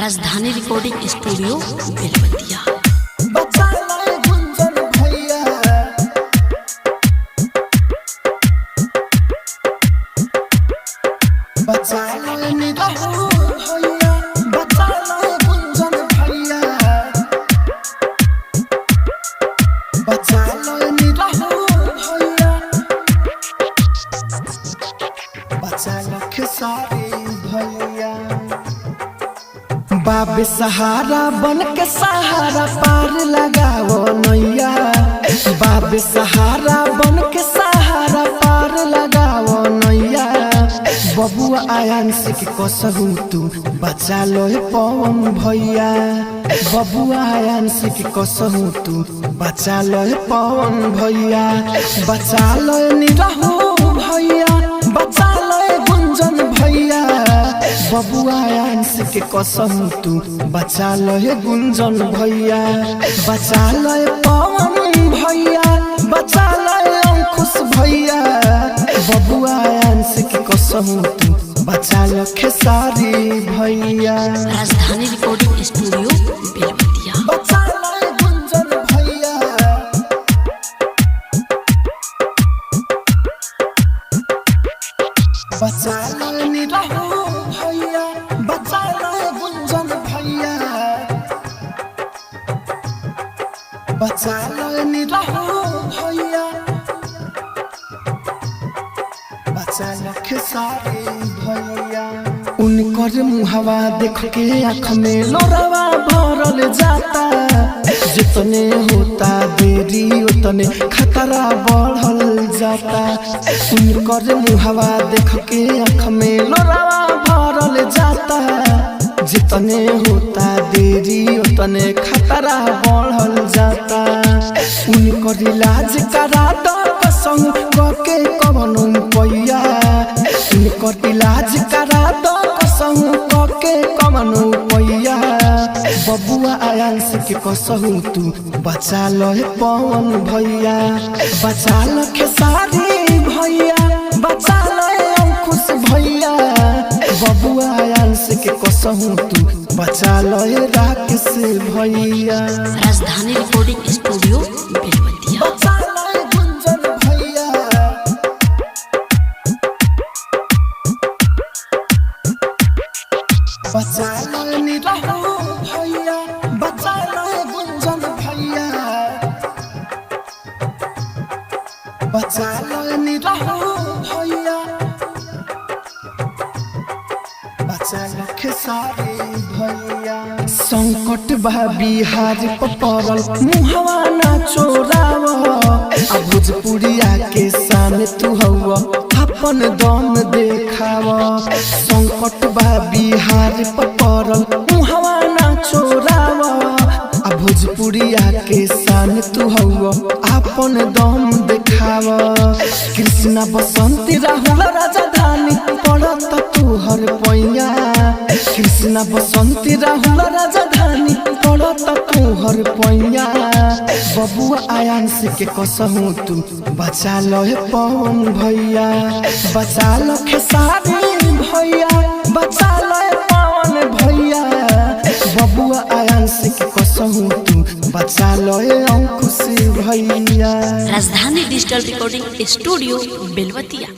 राजधानी recording studio Belwatia. बाबे सहारा बन के सहारा पार लगाओ नैया। बाबे सहारा बन के सहारा पार लगाओ नैया। बबुआ आयांस के कसहू तू बचा लो पवन भैया। बबुआ आयांस के कसहू तू बचा लो पवन भैया। बचा लो निरहू भैया, बचा लो गुंजन भैया। बबुआ आयांस के कसम तू बचा लो गुंजन भैया। बचा लो पवन भैया, बचा लो अंकुश भैया। बबुआ आयांस के कसम तू बचा लो खेसारी भैया। राजधानी रिकॉर्डिंग स्टूडियो बेलवतिया। बचा लो गुंजन भैया, बचा लो निरहू भैया, बचा लो गुंजन भैया। बचा लो निरहू भैया, बचा लो खेसारी भैया। उनकर मुहवा देख के आँख में लोरावा भरल जाता। जितने होता देरी उतने खतरा बढ़ल जाता। उनकर मुहवा देख के आँख में लोरावा भरल जाता। जितने होता देरी उतने खतरा बढ़ल जाता। उनकर इलाज करा दो कसम के कवनो पैया। उनकर इलाज करा दो कसम के कवनो पैया। बबुआ आयांस के कसहू तू बचा लो पवन भैया। बचा लो खेसारी भैया, बचा लो अंकुश भैया। बबुआ आयांस के कसहू तू बचा लो राकेश भैया। राजधानी रिकॉर्डिंग स्टूडियो बेलवतिया। बचा लो गुंजन भैया, बचा लो निरहू भैया, बचा लो गुंजन भैया। बचा लो निरहू भैया, बचा लो खेसारी भैया। संकट बा बिहार पड़ल मुहवा ना चोराव। भोजपुरिया के सामने तू हवा अपन दम देखाव। संकट बा बिहार पड़ल मुहवा ना चोराव। भोजपुरिया के सामने तू हवा अपन दम देखाव। कृष्णा बसंती राहुल राजधानी पड़त तू हर पैया। कृष्णा बसंती राहुल राजधानी पड़त तू हर पैया। बबुआ आयांस के कसहू तू बचा लो पवन भैया। बचा लो खेसारी भैया, बचा लो पवन भैया। बबुआ आयांस के कसहू तू बचा लो अंकुश भैया। राजधानी डिजिटल रिकॉर्डिंग स्टूडियो बेलवतिया।